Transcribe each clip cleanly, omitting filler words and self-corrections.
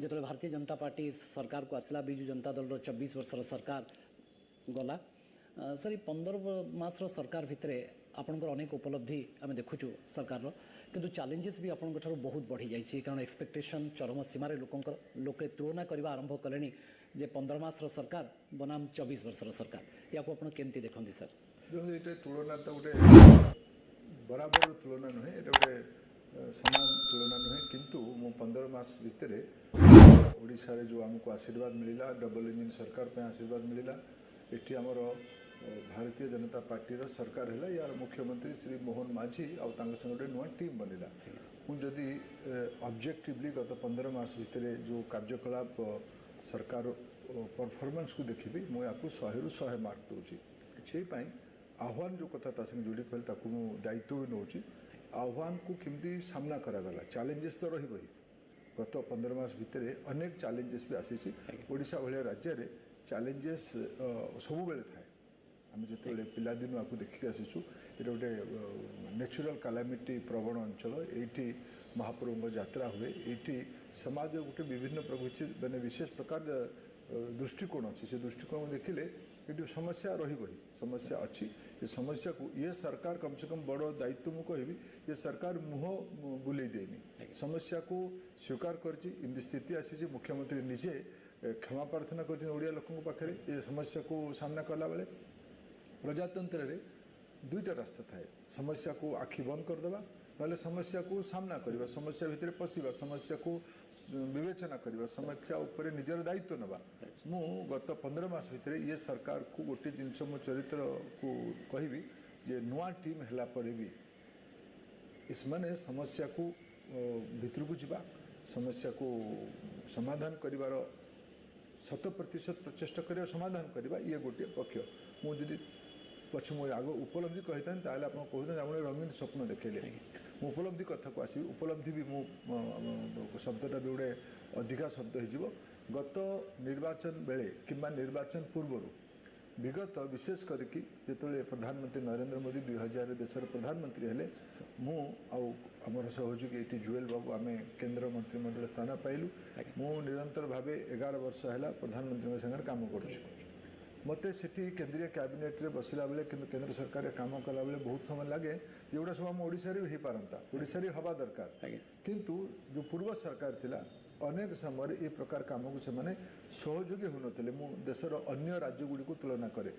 जो भारतीय जनता पार्टी सरकार को आसला विजु जनता दल 24 वर्षर सरकार गला सर 15 मासर सरकार भितर आपंकर अनेक उपलब्धि आम देखुचु सरकार किंतु चैलेंजेस भी आपण बहुत बढ़ी जाइए कारण एक्सपेक्टेशन चरम सीमार लोके तुलना करने आरंभ कले जे 15 मासर सरकार बनाम 24 वर्षर सरकार या केमती देखते सर ये तुलना तो गोटे बराबर तुलना नुहे ये गोटे समान तुलना नुहे किंतु मु 15 मास भितर ओडिशा रे जो आमको आशीर्वाद मिला डबल इंजिन सरकार पे आशीर्वाद मिला एटी आमर भारतीय जनता पार्टी सरकार है यार मुख्यमंत्री श्री मोहन माझी आउ संगे नुआ टीम बनला मुझे ऑब्जेक्टिवली गत 15 मास भितर जो कार्यकलाप सरकार परफॉर्मेंस को देखी मुझे 100 रु 100 मार्क दूसरी से आह्वान जो कथा जोड़ी कहल दायित्व भी नौ आह्वान को केमती सामना करागला चैलेंजेस तो रही गत 15 मास भितर अनेक चैलेंजेस भी आसी ओडिशा भाया राज्य में चैलेंजेस सब बेले थाए आम जो पिलादिन आपको देखिक आसीचु ये गोटे नेचुरल कैलामिटी प्रवण अंचल ये महाप्रभु यात्रा हुए ये समाज गोटे विभिन्न प्रकृति मैंने विशेष प्रकार दृष्टिकोण अच्छी से दृष्टिकोण देखिले ये समस्या रही समस्या अच्छी ये समस्या को ये सरकार कम से कम बड़ दायित्व मुझे कहबी ये सरकार मुह बुले देनी समस्या को स्वीकार कर स्थिति आसी मुख्यमंत्री निजे क्षमा प्रार्थना कर लोकों पाखे ये समस्या को सामना कला बेले प्रजातंत्र रे दुईटा रास्ता थाए समस्या को आखि बंद करदेवा ना समस्या को सामना करवा समस्या भितर पशिवा समस्या को विवेचना करवा समस्या उपर निजर दायित्व नवा मु गत 15 मास भितर ये सरकार को गोटे जिनस मो चरित्र को कहबी जे नुआ टीम हैला परे भी इसमाने समस्या को भितर को जीवा समस्या को समाधान करिवार 100% प्रचेषा कर समाधान करवा ये गोटे पक्ष मुझे पक्ष मुझे आग उपलब्धि कही था आप कहते रंगीन स्वप्न देखले मु उपलब्धि कथा को आसि उपलब्धि भी मु शब्दटा भी गोटे अधिका शब्द हो गत निर्वाचन बेले किंबा निर्वाचन पूर्वर विगत विशेष करके जिते प्रधानमंत्री नरेंद्र मोदी 2000 देशर प्रधानमंत्री हेले मु आमर सहयोगी ये जुएल बाबू आम केन्द्र मंत्रिमंडल स्थान पाइलु मु निरंतर भाव 11 वर्ष है प्रधानमंत्री संगे काम करुँ मत से केंद्रीय कैबिनेट रे बसला बेले केंद्र सरकार काम कला बेले बहुत समय लगे जोड़ा सब आम ओडिशा रे हो पारंता ओडिशा रे हवा दरकार किंतु जो पूर्व सरकार थिला अनेक समय ये प्रकार काम को से सहयोगी होनते मु देशर अन्य राज्य गुड़ी को तुलना करे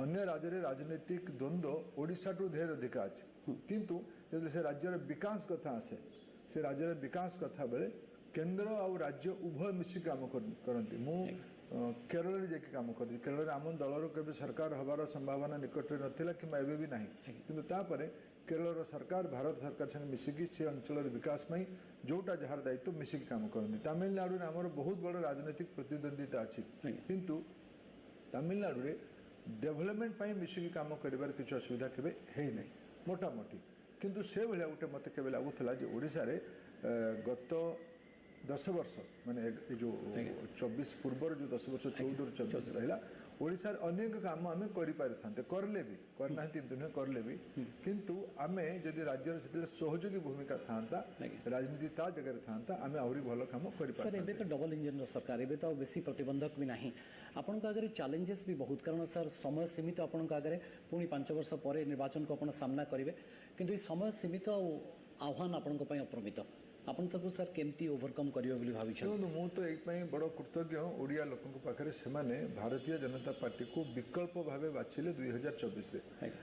अन्य राज्य रे राजनीतिक द्वंद्व ओडिशा टू ढेर अधिक अच्छे किंतु जब से राज्यर विकास कथा आसे से राज्यर विकास कथा बेले केंद्र और राज्य उभय मिसी काम करती मु केरल में जाकि काम कर केरल आम दलर के सरकार हबार संभावना निकट में नाला कि भी ना कि केरल सरकार भारत सरकार संगे मिसिकी से अंचल विकास में जोटा जार दायित्व मिसिकी काम करती तमिलनाडु में आमर बहुत बड़ राजनीतिक प्रतिद्वंदिता अच्छी किंतु तमिलनाडु में डेभलपमेंट मिसिकी काम कर किसी असुविधा केवे है नहीं मोटामोटी किंतु से भाया गोटे मत के लगुला ओडिशा रे गत 10 वर्ष माने जो 24 पूर्वर जो 10 वर्ष 14 24 रहा ओडिशा अनेक काम आम करले भी करना नुहे करले भी किंतु आम जदि राज्य से सहयोगी भूमिका था राजनीति ता जगह था आम आहरी भल कम कर तो डबल इंजन सरकार एवं तो बेसी प्रतिबंधक भी ना आपण आगे चैलेंजेस भी बहुत कारण सर समय सीमित आपण आगे पुणी 5 वर्ष पर निर्वाचन को सामना करेंगे किंतु समय सीमित आह्वान आपण अप्रमित आपन तक सर केमती ओवरकम करियो बोली भाबी छ मु तो एक बड़ कृतज्ञ ओडिया लोकों पाखे से भारतीय जनता पार्टी को विकल्प भाव बाछिले 2024 रे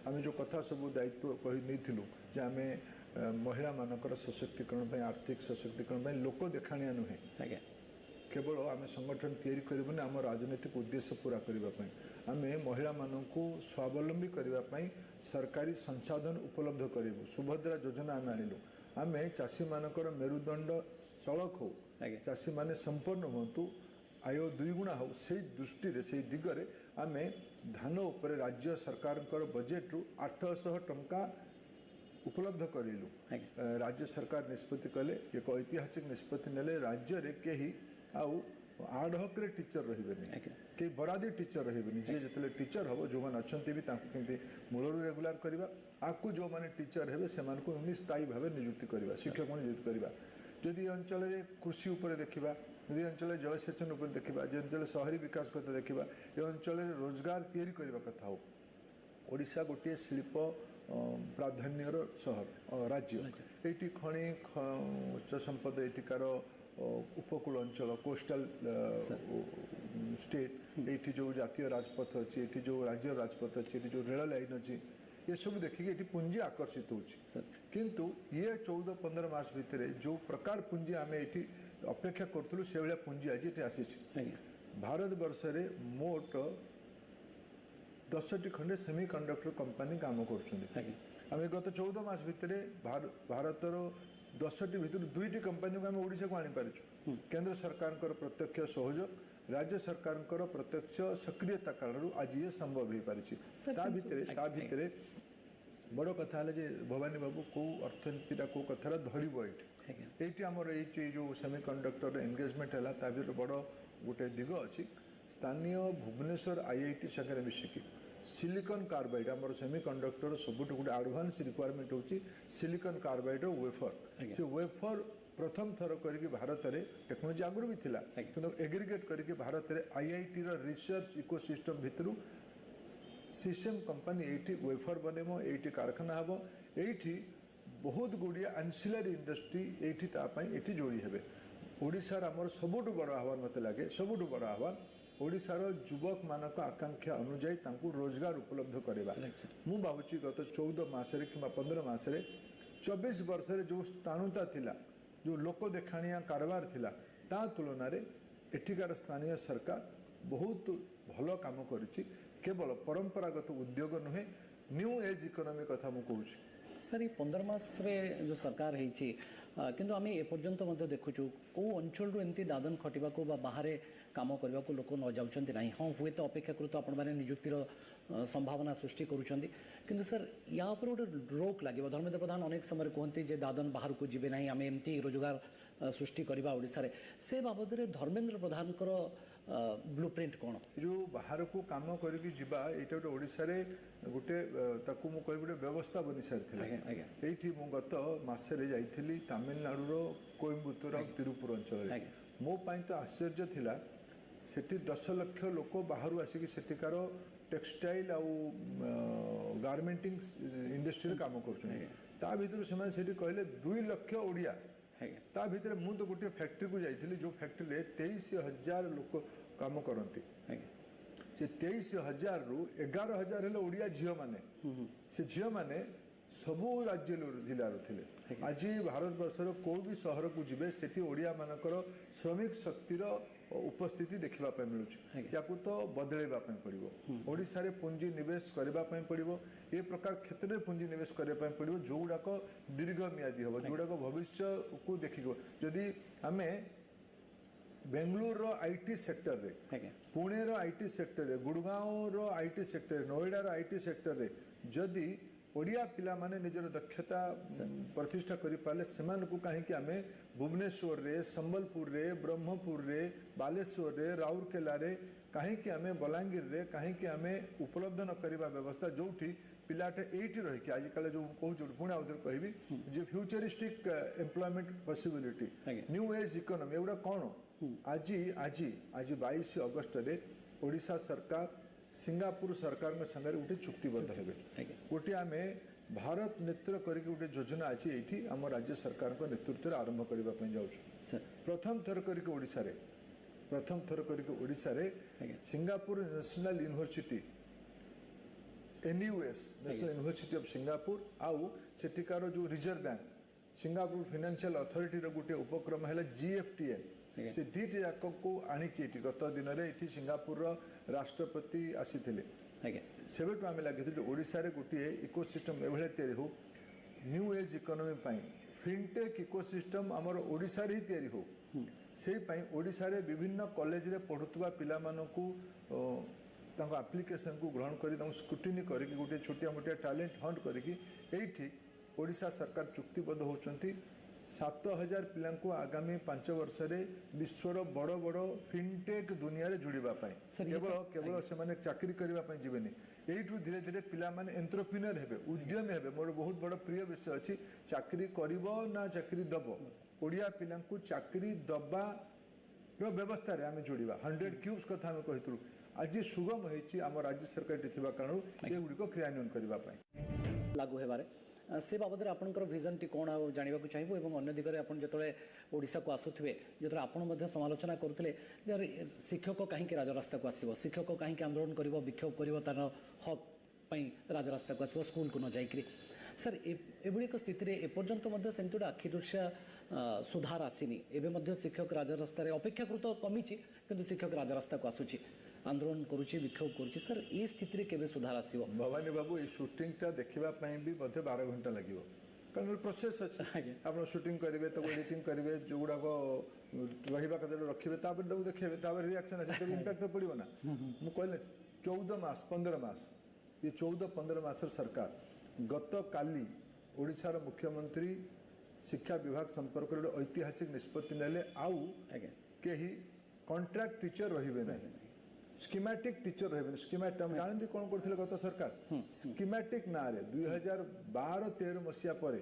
आम जो कथा सब दायित्व कही नहीं जे आम महिला मानकर सशक्तिकरण आर्थिक सशक्तिकरण लोक देखाणिया नुहे केवल आम संगठन तैयारी करूँ आम राजनीतिक उद्देश्य पूरा करने आम महिला मानक स्वावलंबी करने सरकारी संसाधन उपलब्ध करूँ सुभद्रा योजना आम आणिलु आम चाषी मानकर मेरुदंड सड़क हो चाषी माने संपन्न हूँ आय 2 गुणा हो से दृष्टि से दिगरे आम धान उपर राज्य सरकार बजेट रु 800 टंका उपलब्ध करूँ राज्य सरकार निष्पत्ति कले एक ऐतिहासिक निष्पत्ति नेले राज्य रे कहीं आउ आडहक टीचर रही कई बरादी टीचर रही जी जो टीचर हम जो मैंने अच्छा भी कमी मूलर रेगुलार करवा आपको जो मैंने टीचर हे से स्थायी भाव नियुक्ति करवा शिक्षक नियुक्ति करवा जदि अंचल कृषि उपर देखा यदि अंचल जलसेचन उपर देखा जो अंचल शहरी विकास कथा देखा ये अंचल रोजगार तैयारी करने कथा हो ओडिशा गोटे शिल्प प्राधान्यर सहर राज्य ये खनि उच्च संपद एटिकार उपकूल अंचल कोस्टल स्टेट ये जो जातीय राजपथ अच्छी ये जो राज्य राजपथ अच्छी ये जो रेल लाइन अच्छी ये सब देखिए ये पुंजी आकर्षित होकिंतु ये 14-15 मास भितर जो प्रकार पुंजी आम ये अपेक्षा करूँ से भाया पुंजी आज ये आसी भारत वर्ष मोट 10टी खंडे सेमी कंडक्टर कंपानी काम कर गत 14 मास भितर भारतर 10टी भितर 2टी कंपानी को आम ओडिशा को आनीपारिछु केंद्र सरकार प्रत्यक्ष सहयोग राज्य सरकार प्रत्यक्ष सक्रियता कारण आज ये संभव हो पारे बड़ कथा जे भवानी बाबू कौ अर्थनीतिटा कौ कथार धरब ये आमर ये जो सेमी कंडक्टर एंगेजमेंट है बड़ गोटे दिग अच्छी स्थानीय भुवनेश्वर IIT सागर मिसिकी सिलिकॉन कार्बाइड आमर सेमी कंडक्टर सबुठ गोटे एडवांस रिक्वायरमेंट होची सिलिकॉन कार्बाइड वेफर से वेफर प्रथम थर करके भारत में टेक्नोलोजी आगुरी भी थिला किंतु एग्रीगेट करके भारत में IIT रिसर्च इकोसिस्टम भितर सिस्टम कंपनी ये वेफर बनइब ये कारखाना हम ये बहुत गुड़िया एनसिलरी इंडस्ट्री ये जोड़ी हे ओडिशार आमर सबुठ बड़ आह्वान मत लगे सबुठ बड़ आह्वान ओडिशार युवक मानक आकांक्षा अनुजाई रोजगार उपलब्ध करवा मु भावुची गत 14 मासरे कि 15 मासरे 24 वर्ष जो स्थाणुता थिला जो लोक देखाणिया कारबार थिला ता तुलन में एठिकार स्थानीय सरकार बहुत भल काम करिछि केवल परंपरागत उद्योग नुहे न्यू एज इकोनॉमी कथा मु कहूँ सर ये 15 मास रे जो सरकार है किंतु आम एपर्यंत देखुचु कौ अंचल एमती दादन खटिबा को बाहर काम करने को लोक न जाउछन्ति नहीं हाँ हुए तो अपेक्षाकृत आपण मैंने नियुक्तिर संभावना सृष्टि करुँच किंतु सर या ऊपर गोटे रोक लगे धर्मेंद्र प्रधान अनेक समय कहते जे दादन बाहर को जीवे ना आम एमती रोजगार सृष्टि करवा ओडिशा रे से बाबद धर्मेंद्र प्रधान ब्लूप्रिंट कौन जो बाहर को काम करके जीवा यहाँ गोटे ओडिशा रे गोटे ताकू मु कहि गोटे व्यवस्था बनी सारी ये गत मसरे जाइली तमिलनाडुर कोयम्बतूर और तिरुपुर अंचल मो पाई तो आश्चर्य थिला सेठी 10 लाख लोक बाहर आसिक सेठिकार टेक्सटाइल आउ गारमेंटिंग इंडस्ट्री काम कर कहले 2 लाख ओडिया ता भितर मु तो गोटे फैक्ट्री को जाइली जो फैक्ट्री 23,000 लोक काम करती से 23,000 रु 11,000 हेले ओडिया झील माने से झील माने सबू राज्य जिलार थे आज भारत वर्षर कौ भी सहर को जीवे सेठी ओडिया मानकर श्रमिक शक्तिर उपस्थिति देखा मिलूँ या तो बदलैवा पड़ो ओडिशा रे पुंजी निवेश करने पड़ो ये प्रकार क्षेत्र में पुंजी निवेश करने पड़ो जो गुड़ाक दीर्घ मियादी हम जो गुड़ाक भविष्य को देखिक जदि आम बेंगलुरु IT सेक्टर रे पुणे IT सेक्टर रे Gurgaon IT sector Noida IT sector रे जदि ओडिया पिला माने निजर दक्षता प्रतिष्ठा करि पाले सेमान को कहीं आम भुवनेश्वर रे संबलपुर रे ब्रह्मपुर रे बालेश्वर रे राउरकेला रे कहीं आम बलांगीर रे कहीं आम उपलब्ध न करवा व्यवस्था जो पिलाटे एटी रही आजिकल जो कहूँ पुणी आउ कहि जे futuristic employment possibility new age economy एगुड़ा कौन आज आज आज 22 अगस्ट रे ओडिशा सरकार सिंगापुर सरकार संगे गोटे चुक्तिबद्ध हे गोटे आम भारत नेतृत्व करके गोटे योजना अच्छी ये आम राज्य सरकार नेतृत्व आरंभ करने जाऊँ प्रथम थर करके ओडिशा रे प्रथम थर करके ओडिशा रे Singapore national university NUS national university of Singapore आउ सेठिकार जो reserve bank Singapore financial authority रो गोटे उपक्रम है GFTN से दीटी जाक को आणिकी गत दिन में ये सिंगापुर राष्ट्रपति आसी सेबेठू आम लगे ओडिशा रे गोटे इकोसिस्टम एभले तैयारी हो new age economy fintech ecosystem आमर ओडिशा रे ही तैयारी हो से ओडिशा रे विभिन्न कॉलेज रे पढ़ुवा पिला मानकू एप्लिकेशन को ग्रहण कर स्क्रूटिनी करके गोटे छोटिया मोटिया टैलेंट हंट करके ओडिशा सरकार चुक्तिबद्ध होती 7,000 पिला आगामी 5 वर्ष विश्वर बड़ बड़ फिनटेक दुनिया रे जोड़ापी केवल केवल से चाकरी करने जीवेनि यू धीरे धीरे पिला माने एंटरप्रेन्योर हेबे उद्यमी हेबे मोर बहुत बड़ प्रिय विषय अच्छी चाकरी करिवो ना चाकरी दबो ओडिया पिलांकु चाकरी दबा रो व्यवस्था रे आमे जोड़िबा 100 क्यूब्स कथा आमे कहितलु आज सुगम होईची आम राज्य सरकार थिबा कारण ए गुडी को क्रियान्वयन करबा पई लागू हेबारे से बाबद आपंकर विजन टी कौन जानवा चाहिए और अन्य दिगरे आप जो ओडिशा को आसुवे जो आप समालोचना करुले शिक्षक कहीं राजरास्ता को आसो शिक्षक कहीं आंदोलन कर विक्षोभ कर तार हक राजरास्ता को आसो स्कूल को न जाकि सर एभली एक स्थित एपर्यंत से गोटे आखिदृश्या सुधार आसीनी एवं शिक्षक राजरास्तार अपेक्षाकृत कमी किंतु शिक्षक राजरास्ता को आसूँ आंदोलन करुच्ची विक्षोभ करुच्ची सर ये स्थिति केवे सुधार आसो भवानी बाबू ये शूटिंगटा देखापी भी 12 घंटा लगे कारण प्रोसेस अच्छे आप शूटिंग करेंगे तो एडिटिंग करेंगे जो गुड़ाक रहा कदम रखिए देखिए रिएक्शन अच्छे इम्पैक्ट तो पड़ो ना मुझे कहले 14 मास 15 मास ये 14-15 मास सरकार गत काली ओडिशार मुख्यमंत्री शिक्षा विभाग संपर्क में ऐतिहासिक निष्पत्ति नेले आउ कहीं कॉन्ट्रैक्ट टीचर रहिबे नहीं स्कीमेटिक टीचर रहिबे स्कीमेटिक हम जानते कौन करथिले गत सरकार स्कीमेटिक ना रे 2012-13 मसिया परे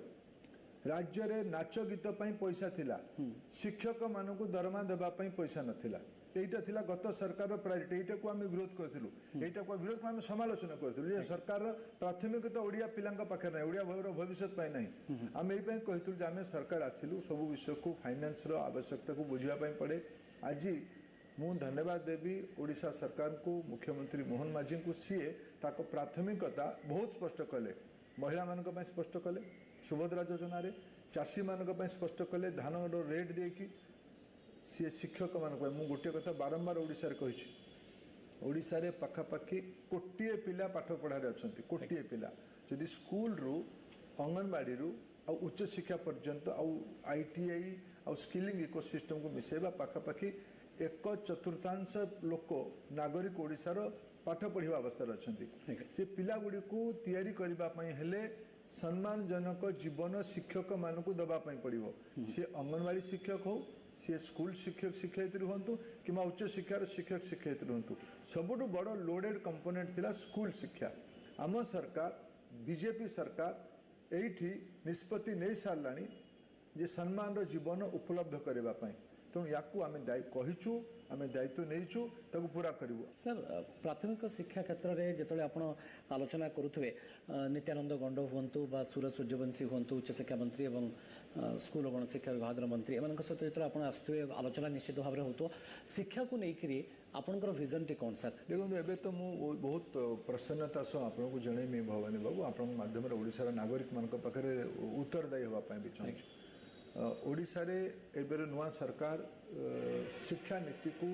राज्य रे नाच गीत पई पैसा थिला शिक्षक मानकु दरमा देबा पई पैसा नथिला एटा थिला गत सरकार प्रायोरिटी एटा को हम विरोध करथिलु एटा को विरोध हम समालोचना करथिलु जे सरकार प्राथमिकता ओडिया पिलांका पाखे नै ओडिया भविष्य पई नै हम एई पई कहितुल जे हम सरकार आछिलु सब विषय को फाइनेंस रो आवश्यकता को बुझिया पई पड़े आज मु धन्यवाद देवी ओडिशा सरकार को मुख्यमंत्री मोहन माझी को सीए ताको प्राथमिकता बहुत स्पष्ट कले महिला मानक पई स्पष्ट कले सुभद्रा योजना रे चाषी मानक पई स्पष्ट कले धान रो रेट देकी सी शिक्षक मानक पई मु गोटे कथा बारंबार ओडिसा रे कहिछि ओडिसा रे पाखापाखि कोटिए पिला पाठ पढ़ारे अछंती कोटिए पिला यदि स्कूल रु अंगनवाड़ी रु आ उच्च शिक्षा पर्यंत आ आईटीआई आ स्किलिंग इकोसिस्टम को मिसेबा पाखापाखि 1/4 लोक नागरिक ओडिशार पाठ पढ़ा अवस्था अच्छा से पिला गुड़ी को तैयारी करने हेले सम्मानजनक जीवन शिक्षक मानक दवाई पड़ो सी अंगनवाड़ी शिक्षक हो सी स्कूल शिक्षक शिक्षयित्री हूँ कि उच्च शिक्षार शिक्षक शिक्षयित्री हूँ सबुठ बड़ लोडेड कंपोनेंट थिला स्कूल शिक्षा आम सरकार बीजेपी सरकार एठी निष्पत्ति नहीं साराणी जे सम्मान जीवन उपलब्ध करने तेणु या आम कहीचु आम दायित्व नहींचु ताकू पूरा करूँ सर प्राथमिक शिक्षा क्षेत्र में जो आप आलोचना करुवे नित्यानंद गंड हूँ बा सूरज सूर्यवंशी हूँ उच्च शिक्षा मंत्री और स्कूल और गणशिक्षा विभाग मंत्री एम सहित जो आप आसुवे आलोचना निश्चित भाव में हो शिक्षा को लेकर आपंकर विजन टी कौन सर देखो एबे तो मु बहुत प्रसन्नता सह आपको जनइमी भवानी बाबू आपण माध्यम ओडिशार नागरिक मान पाखे उत्तरदायी होगापी भी चाहूँ ओडिशा रे एबेर नुआ सरकार शिक्षा नीति को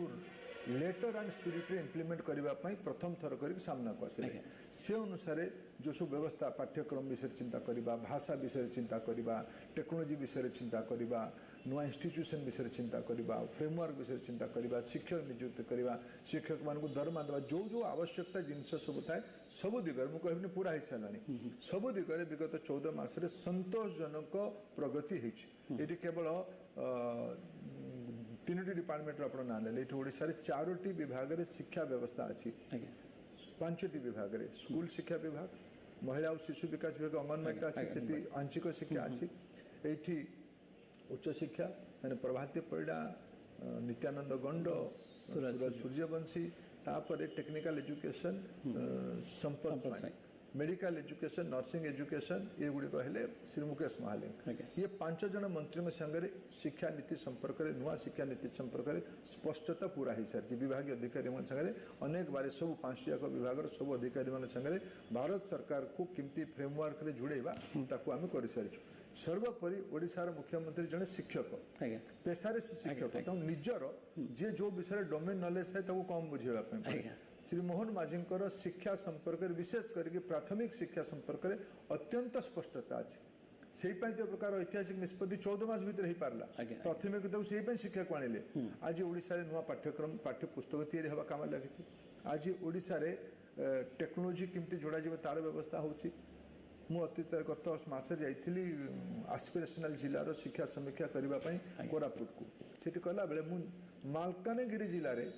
लेटर एंड स्पिरिट रे इम्प्लीमेंट करबा पई प्रथम थर करी सामना को आसे से अनुसार जो सब व्यवस्था पाठ्यक्रम विषय चिंता करबा भाषा विषय चिंता करबा टेक्नोलॉजी विषय चिंता करबा नुआ इंस्टीट्यूशन विषय चिंता करबा फ्रेमवर्क विषय चिंता करबा शिक्षक नियुक्त करबा शिक्षक मान को दरमा देबा जो जो आवश्यकता जिनस सब थाए सब दिगरे मु कहबनी पूरा हिस्सा सालानी सब दिगरे विगत 14 मास रे संतोषजनक प्रगति हेछि एटी केवल 3टी डिपार्टमेंट आप ना ने ओडिशा 4टी विभाग रे शिक्षा व्यवस्था अच्छी 5टी विभाग रे स्कूल शिक्षा विभाग महिला और शिशु विकास विभाग अंगनवाड़ी अच्छी से आंशिक शिक्षा अच्छी एठी उच्च शिक्षा मैंने प्रभाती परिडा नित्यानंद गंड सूरज सूर्यवंशी तापर टेक्निकल एजुकेशन संपद मेडिकल एजुकेशन नर्सिंग एजुकेशन ये गुड़िक हेले श्री मुकेश महालिंग ये 5 जन मंत्री संगे शिक्षा नीति संपर्क में नुआ शिक्षा नीति संपर्क में स्पष्टता पूरा हो सारी विभाग अधिकारी संगे अनेक बार सब 5 जाक विभाग सब अधिकारी संगे भारत सरकार को केमती फ्रेमवर्क रे जुड़ेबा ताकू आम कर सारी सर्वोपरि ओडिशार मुख्यमंत्री जने शिक्षक पेशारे शिक्षक निजर जे जो विषय डोमेन नॉलेज है कम बुझेगा श्री मोहन माझींकर शिक्षा संपर्क में विशेष करके प्राथमिक शिक्षा संपर्क में अत्यंत स्पष्टता अच्छी से प्रकार ऐतिहासिक निष्पत्ति 14 मास भीतर हो पारा प्राथमिकता से शिक्षा को आनिले आज ओडिशा रे नुआ पाठ्यक्रम पाठ्य पुस्तक तैयारी हवा काम लगी आज ओडिशा रे टेक्नोलोजी केमती जोड़ा जीव तार व्यवस्था होची मु अतीत गत मास जाइली आस्पिरेशनल जिलार शिक्षा समीक्षा करने कोरापुट को सेठी कहला बेले मु मालकानगिरी जिले में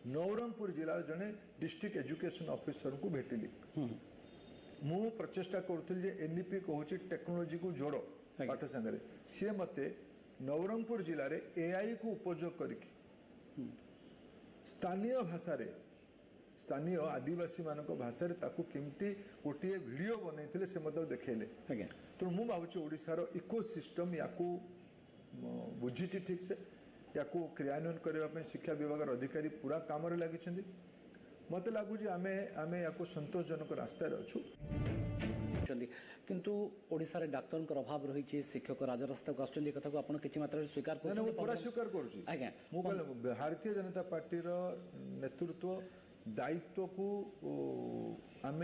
नवरंगपुर जिलार जड़े डिस्ट्रिक्ट एजुकेशन ऑफिसर को भेटिली मु प्रचेषा करुँगी एनईपी कहूँ टेक्नोलोजी को जोड़ पाठ सांगे सी मत नवरंगपुर जिले में एआई को उपयोग करके स्थानीय भाषा रे स्थानीय आदिवासी मानक भाषा रे ताकू केमती गोटे वीडियो बनई से मतलब देखले आज्ञा तो मुझे भावुँ ओडिशार इकोसिस्टम या बुझी ठीक से या क्रियान्वयन करने शिक्षा विभाग अधिकारी पूरा काम लगी मत लगुच आम आम या संतोषजनक रास्तार अच्छु किंतु ओडिशा रे डाक्टर अभाव रही शिक्षक राजरास्ता को आसुच्चंदी कथा को आपण किछि मात्रा स्वीकार नहीं करछन पूरा स्वीकार करुँच आज्ञा भारतीय जनता पार्टीर नेतृत्व दायित्व को आम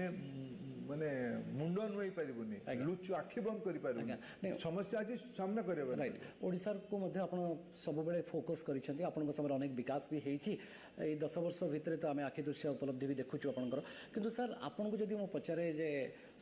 माने मुंड नुई पारिबुनी लुचु आखि बंद करि पारिबुनी समस्या आज सामना करबा राइट ओडिशा को मध्य आपण सब बेले फोकस करिसेंती आपण समय अनेक विकास भी हेछि ए 10 वर्ष भितर तो आम आखि दृश्य उपलब्धि भी देखुछु आपनकर किंतु सर आपन को जदि मो पचारे जे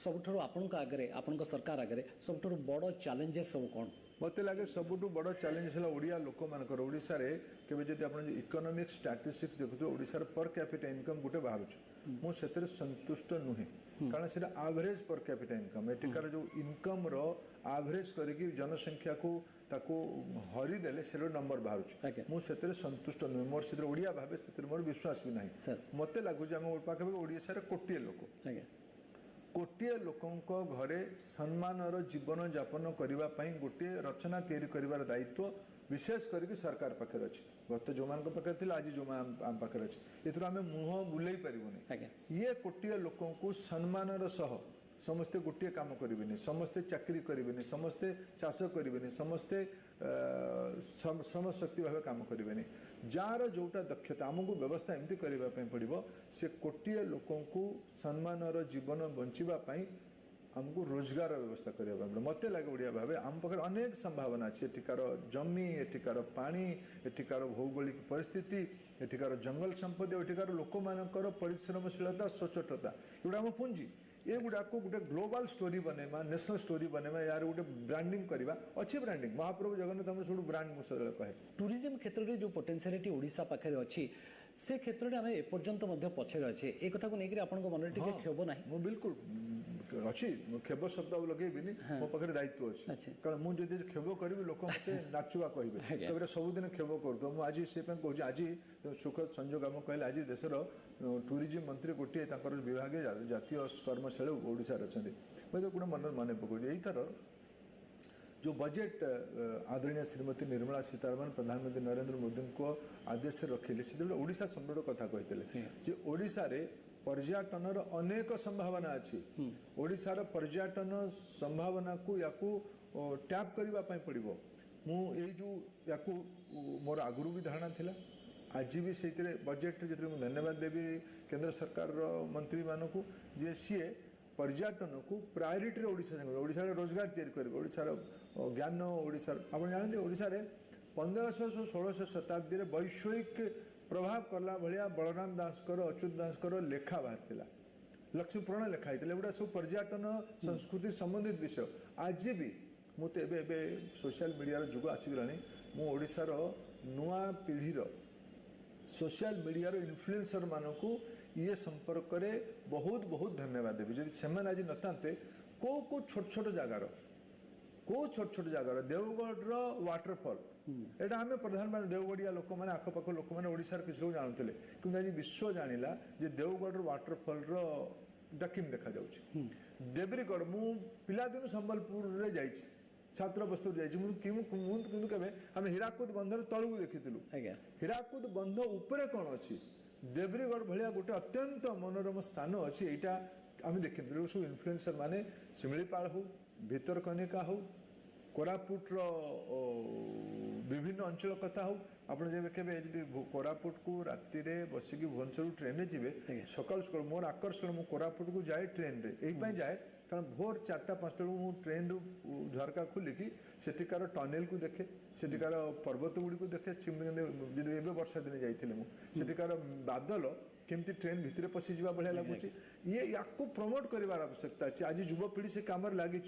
सबठरो आपन आगे आपन सरकार आगे सबठरो बड़ चैलेंजेस सब कोन मत लगे सबुठ बड़ चैलेंज है ओडिया लोक मानकर ओडिशा रे केबे जदि आपण इकोनॉमिक स्टैटिस्टिक्स देखुथो ओडिशा रे पर कैपिटा इनकम गुटे बाहरुछ मु सेतरे संतुष्ट नुहे कारण सेटा एवरेज पर कैपिटा इनकम एटिकार जो इनकम रो एवरेज करके जनसंख्या को ताको हरि देले से नंबर बाहरुछ मु सेतरे संतुष्ट नुहे मोर सेतरे ओडिया भाबे सेतरे मोर विश्वास भी नाही मते लागु जे हम पाखे ओडिशा रे कोटिए लोक कोटिए लोकंक घरे सम्मानर जीवन यापन करने गोटे रचना तैयारी कर दायित्व विशेष करके सरकार पाखे अच्छे गत जो मान पाखे थी आज जो आम पाखे अच्छे ये आम मुह बुले पारूनी ये कोटिए लोक सम्मानर सह समस्ते गोटे काम करेंगे समस्ते चाकरी करेंगे समस्ते चाष करेंगे समस्ते श्रम शक्ति भाव काम करेंगे जार जोटा दक्षता आमको व्यवस्था एमती करने पड़ो से कोटिए लोक सम्मानर जीवन बचापी आमको रोजगार व्यवस्था करने मत लगे ओडिया भाव आम पाखे अनेक संभावना अच्छे एठिकार जमी एठिकार पानी एठिकार भौगोलिक परिस्थिति एठिकार जंगल संपद एठिकार लोक मानकर परिश्रमशीलता सचोटता एगुड़ा आम पुंजी ये गुड़ा को गोटे ग्लोबल स्टोरी बनेमा नेशनल स्टोरी बनेमा यार गोटे ब्रांडिंग करवा अच्छी ब्रांडिंग महाप्रभु जगन्नाथ हम सब ब्रांड मुझे कहे टूरिज्म क्षेत्र में जो पोटेंशियलिटी ओडिशा पाखे अच्छी से क्षेत्र में आम एपर्यंत पछरे अच्छे एक कथा को लेकर आप मन टे क्षोभ ना मु बिल्कुल अच्छी खेब शब्द लगेबी मो पाखे दायित्व अच्छे कारण मुझे खेब करी लोक मत नाचुआ कहे सबुदिन खेब कर मुझे से कहूँ आज सुखद संजोग आम कहले आज देशर टूरिज्म मंत्री गोटे विभाग जातीय कर्मशाला ओडिशा अच्छा मैं गोटे मन मन पकाऊँ यही जो बजेट आदरणीय श्रीमती निर्मला सीतारमण प्रधानमंत्री नरेंद्र मोदी को आदेश रखिले से ओडिशा संबंध कथा कहते ओडिशा रे पर्यटन अनेक संभावना अच्छी ओडिशार पर्यटन संभावना को या टैप करने पड़ो मुझे या मोर आगुरी भी धारणा थिला आज भी से बजेट जो धन्यवाद देवी केंद्र सरकार मंत्री मानक जे सी पर्यटन को प्रायोरिटी ओडिशा रोजगार तैयारी करेंगे ओडिशार ज्ञान ओडिशार आप जानते ओडिशा रे 1500-1600 शताब्दी रे वैश्विक प्रभाव कला भाया बलराम दासकर अच्युत दासकर लेखा बाहर लक्ष्मी पुराण लेखा होता एगुड़ा सब पर्यटन संस्कृति संबंधित विषय आज भी मुझे सोशल मीडिया जुग आसीगला मुशार नुआ पीढ़ीर सोशल मीडिया इन्फ्लुएंसर मानक ये संपर्क में बहुत बहुत धन्यवाद देवी जदि से आज नतांते को छोट छोट जगार देवगढ़ वाटरफॉल एटा आम प्रधानमंत्री देवगढ़िया लोक मैंने आखपाख लोक मैंने ओडिशार किसी लोग जानते कि आज विश्व जानिला जे देवगढ़ वाटरफॉल किम देखा जाउछि देवरीगढ़ मु पिलादिन संबलपुर रे जाइछि छात्र बस्तु जाइए आम हीराकुद बंधर तलू देखी हीराकुद बंध उपरे कौन अच्छी देवरीगढ़ भाया गोटे अत्यंत मनोरम स्थान अच्छी यहाँ आम देखी सब इन्फ्लुएंसर माने शिमिलीपाल हो भितरकनिका हो कोरापुट विभिन्न अंचल कथा हो आप कोरापुट को राति बसिक भुवनेश्वर ट्रेन जी सकाल सकाल मोर आकर्षण मु कोरापुट को जाए ट्रेन रे यही जाए कारण भोर 4-5 मु ट्रेन झरका खोलिकी सेठिकार टनेल को देखे सेठिकार पर्वत गुड़ी को देखे जो वर्षा दिन जाइए बादल केमती ट्रेन भितर पशि जा भाया लगुच ये या प्रमोट करार आवश्यकता अच्छे आज युवपीढ़ी से काम लगी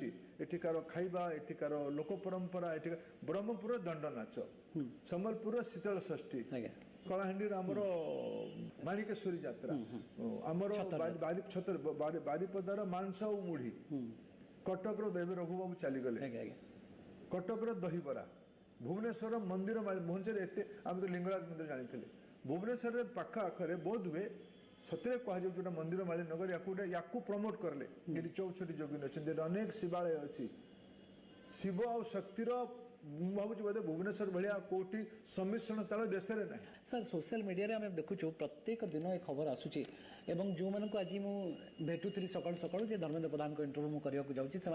एठिकार खाइबा एठिकार लोक परंपरा एठिकार ब्रह्मपुर दंड नाच संबलपुर शीतल षष्ठी कलाहांडी आमर माणिकेश्वरी यात्रा आमर बारिपदार मांस और मुढ़ी कटक देवी रघुबाबू चलीगले कटक दहीबरा भुवनेश्वर मंदिर भुवनेश्वर एते आम तो लिंगराज मंदिर जानी भुवनेश्वर पाख आखरे बोध हुए सतरे कह जो मंदिर माली नगर या प्रमोट करले गिरी 64 जोगिन अच्छे अनेक शिवालय अच्छी शिव आ शक्तिर भावुँ बोधे भुवनेश्वर भाया कौटी सम्मिश्रण स्थल देश में ना सर सोशल मीडिया आम देखुचु प्रत्येक दिन ये खबर आसूची एवं जो मानक आज मु भेटुली सकाळु सकाळु जे धर्मेंद्र प्रधान को इंटरव्यू करने जाऊँगी से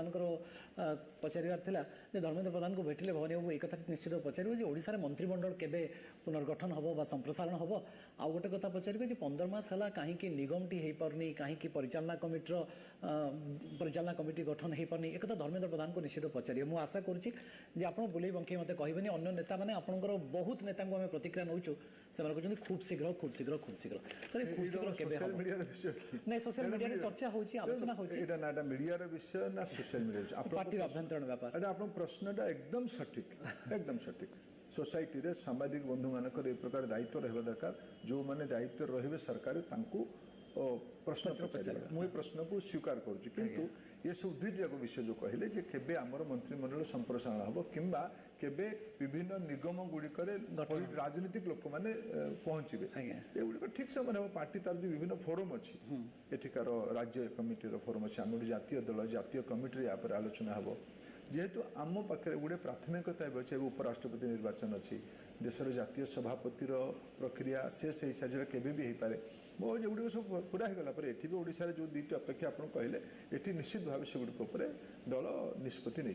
पचार थिला जे धर्मेंद्र प्रधान को भेटिले भवानी बाबू एक कथा निश्चित पचारे जे ओडिशा रे मंत्रिमंडल केबे पुनर्गठन हम बा संप्रसारण हम आउ गोटे कथा पचारे 15 मास है कहीं निगमटी हो पारनी कहीं परिचालना कमिटी गठन हो पारनी एक धर्मेंद्र प्रधान को निश्चित पचारे मुझे आशा करुच्ची आप बुले बंकई मत कहबेनि अन्य नेता मैंने आपंकर बहुत नेता को आम प्रतिक्रिया नौचु से कहते खूब शीघ्र खूब शीघ्र खूब शीघ्र सर खूब शीघ्र केबे मीडिया विषय की नहीं सोशल मीडिया रे चर्चा होची आलोचना होची एटा ना मीडिया विषय ना सोशल मीडिया पार्टी अभ्यंतरण व्यापार एटा आपन प्रश्नटा एकदम सटीक सोसाइटी रे सांबादिक बंधु मानकर ए प्रकार दायित्व रहबा दरकार जो माने दायित्व रहिबे सरकार तांकू प्रश्न पचार मुझे प्रश्न को स्वीकार करुच्ची किंतु ये सब दुई जाक विषय जो कहले जे केबे आमर मंत्रिमंडल संप्रसारण हम किंबा केबे विभिन्न निगम गुड़िक राजनीतिक लोक मैंने पहुंचे एगुड़िक ठीक से मैंने पार्टी तार जो विभिन्न फोरम अच्छी एठिकार राज्य कमिटी फोरम अच्छी आम जातीय दल जातीय कमिटी पर आलोचना हम जेहेतु आम पाखे गोटे प्राथमिकता अच्छे उपराष्ट्रपति निर्वाचन अच्छी देशर जातीय सभापतिर प्रक्रिया से हिसाब से केवे भी हो पारे बहुत एगुड़ सब पूरा होगला एटी भी ओडिशा जो दुईट अपेक्षा आप कहले ये निश्चित भाव से गुड़ दल निष्पत्ति नहीं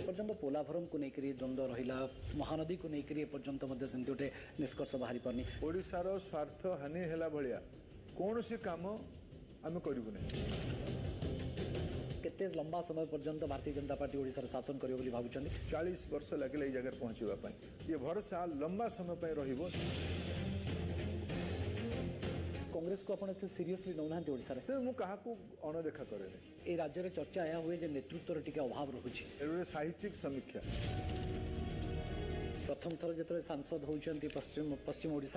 एपर्यंत पोलाभरम को लेकर द्वंद्व रहा महानदी को लेकर एपर्यंत सेमती गोटे निष्कर्ष बाहरी पारनी ओडिशार स्वार्थ हानि है भाया कौन सी काम आम करूँ ना केते लंबा समय पर्यंत भारतीय जनता पार्टी ओडिशा शासन करियो बोली भाबुचंदी 40 वर्ष लगे ये जगह पहुँचवा ये भरोसा लंबा समय रहिबो कांग्रेस को अपन एते सीरियसली नौना ओडिशा रे तो मु कहा को अणदेखा करे ए राज्य रे चर्चा आया हुए जे नेतृत्व टिके अभाव रहुछि ए साहित्यिक समीक्षा प्रथम थर जतरे सांसद होउचंती पश्चिम ओडिशा